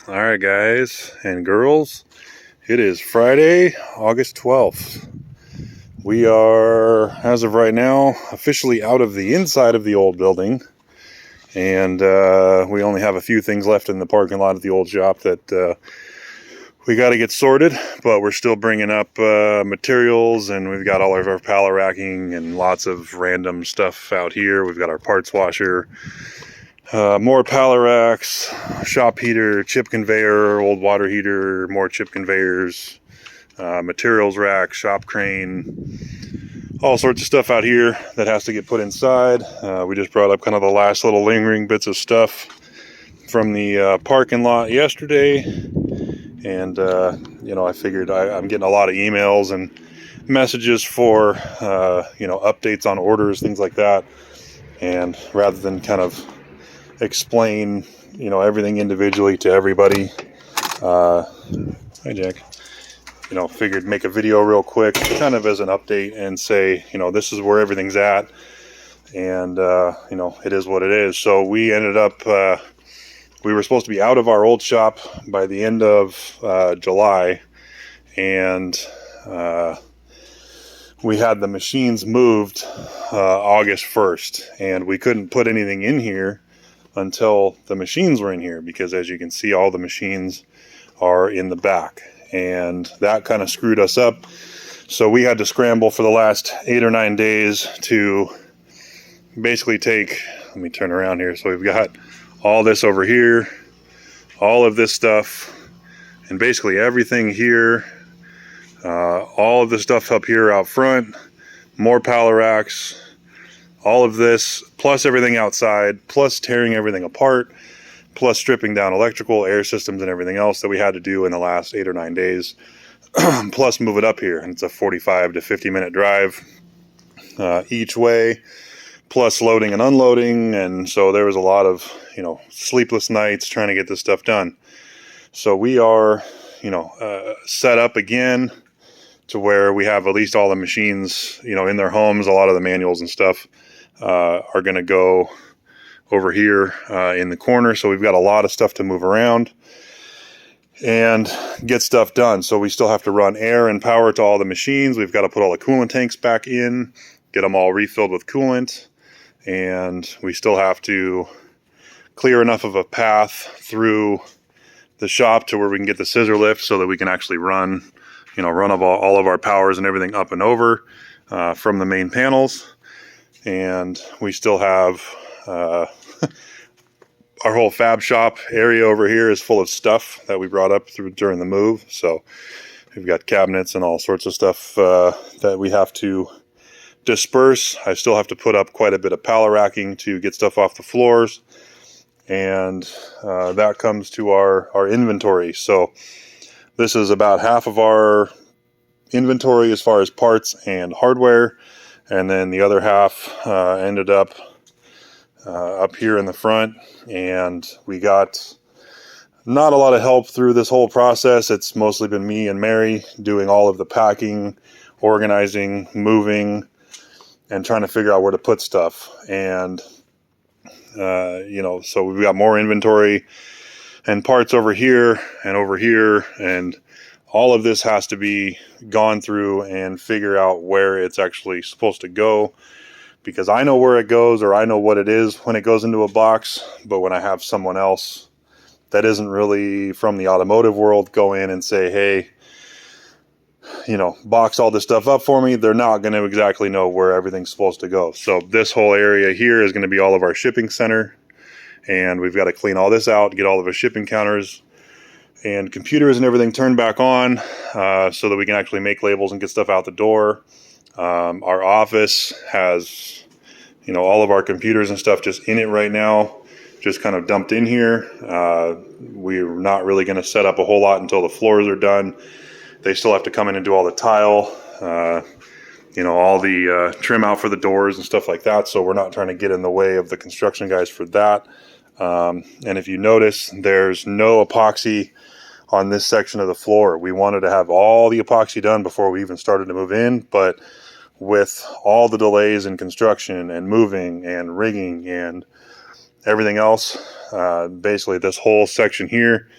All right, guys and girls, it is Friday, August 12th. We are, as of right now, officially out of the inside of the old building, and we only have a few things left in the parking lot of the old shop that we got to get sorted, but we're still bringing up materials, and we've got all of our pallet racking and lots of random stuff out here. We've got our parts washer, more pallet racks, shop heater, chip conveyor, old water heater, more chip conveyors, materials rack, shop crane, all sorts of stuff out here that has to get put inside. We just brought up kind of the last little lingering bits of stuff from the parking lot yesterday, and I figured I'm getting a lot of emails and messages for updates on orders, things like that, and rather than kind of explain everything individually to everybody, hi Jack, figured make a video real quick kind of as an update and say this is where everything's at, and it is what it is. So we ended up we were supposed to be out of our old shop by the end of July, and we had the machines moved August 1st, and we couldn't put anything in here until the machines were in here, because as you can see, all the machines are in the back, and that kind of screwed us up. So we had to scramble for the last 8 or 9 days to basically take, let me turn around here, so we've got all this over here, all of this stuff, and basically everything here, all of the stuff up here out front, more pallet racks, all of this, plus everything outside, plus tearing everything apart, plus stripping down electrical, air systems, and everything else that we had to do in the last 8 or 9 days, plus move it up here. And it's a 45 to 50 minute drive each way, plus loading and unloading. And so there was a lot of, sleepless nights trying to get this stuff done. So we are, set up again to where we have at least all the machines, in their homes. A lot of the manuals and stuff are going to go over here in the corner. So we've got a lot of stuff to move around and get stuff done. So we still have to run air and power to all the machines. We've got to put all the coolant tanks back in, get them all refilled with coolant, and we still have to clear enough of a path through the shop to where we can get the scissor lift so that we can actually run all of our powers and everything up and over from the main panels. And we still have our whole fab shop area over here is full of stuff that we brought up during the move. So we've got cabinets and all sorts of stuff that we have to disperse. I still have to put up quite a bit of pallet racking to get stuff off the floors, and that comes to our inventory. So this is about half of our inventory as far as parts and hardware, and then the other half ended up here in the front, and we got not a lot of help through this whole process. It's mostly been me and Mary doing all of the packing, organizing, moving, and trying to figure out where to put stuff. And so we've got more inventory and parts over here, and all of this has to be gone through and figure out where it's actually supposed to go, because I know where it goes, or I know what it is when it goes into a box, but when I have someone else that isn't really from the automotive world go in and say, hey, box all this stuff up for me, they're not going to exactly know where everything's supposed to go. So this whole area here is going to be all of our shipping center, and we've got to clean all this out, get all of our shipping counters and computers and everything turned back on so that we can actually make labels and get stuff out the door. Our office has, all of our computers and stuff just in it right now, just kind of dumped in here. We're not really going to set up a whole lot until the floors are done. They still have to come in and do all the tile, all the trim out for the doors and stuff like that. So we're not trying to get in the way of the construction guys for that. And if you notice, there's no epoxy on this section of the floor. We wanted to have all the epoxy done before we even started to move in, but with all the delays in construction and moving and rigging and everything else, basically this whole section here,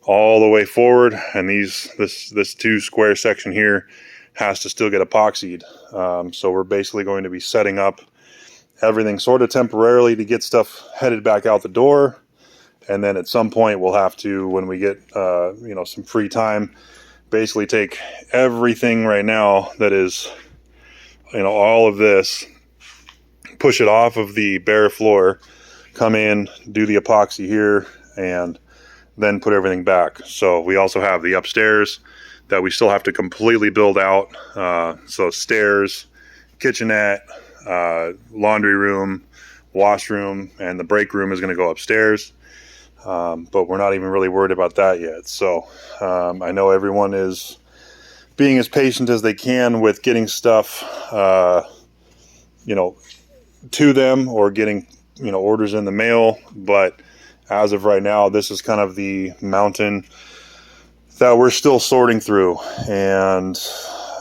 all the way forward, and this 2 square section here has to still get epoxied. So we're basically going to be setting up everything sort of temporarily to get stuff headed back out the door, and then at some point we'll have to, when we get some free time, basically take everything right now that is all of this, push it off of the bare floor, come in, do the epoxy here, and then put everything back. So we also have the upstairs that we still have to completely build out. So stairs, kitchenette, laundry room, washroom, and the break room is going to go upstairs. But we're not even really worried about that yet. So I know everyone is being as patient as they can with getting stuff, to them, or getting, orders in the mail. But as of right now, this is kind of the mountain that we're still sorting through. And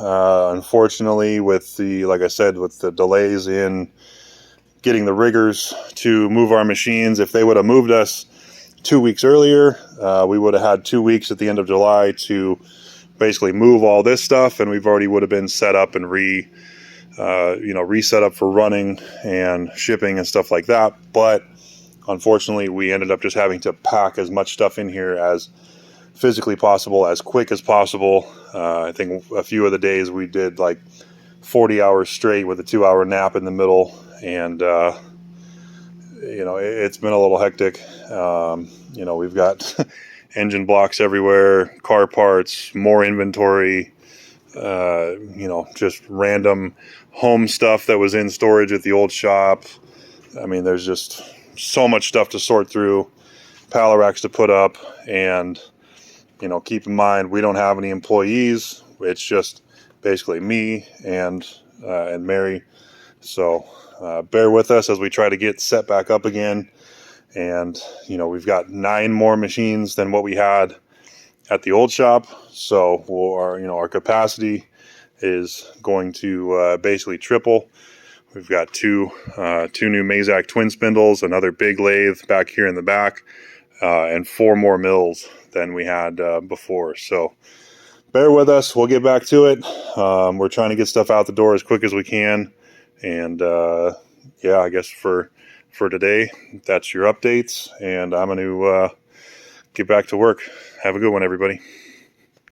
unfortunately, with like I said, with the delays in getting the riggers to move our machines, if they would have moved us 2 weeks earlier, we would have had 2 weeks at the end of July to basically move all this stuff, and we've already would have been set up and reset up for running and shipping and stuff like that. But unfortunately, we ended up just having to pack as much stuff in here as physically possible, as quick as possible. I think a few of the days we did like 40 hours straight with a 2-hour nap in the middle, and it's been a little hectic. We've got engine blocks everywhere, car parts, more inventory, just random home stuff that was in storage at the old shop. I mean, there's just so much stuff to sort through, pallet racks to put up, and keep in mind, we don't have any employees. It's just basically me and Mary. So bear with us as we try to get set back up again. And we've got 9 more machines than what we had at the old shop. So our capacity is going to basically triple. We've got two new Mazak twin spindles, another big lathe back here in the back, and 4 more mills than we had before. So bear with us. We'll get back to it. We're trying to get stuff out the door as quick as we can. And I guess for today, that's your updates. And I'm going to get back to work. Have a good one, everybody.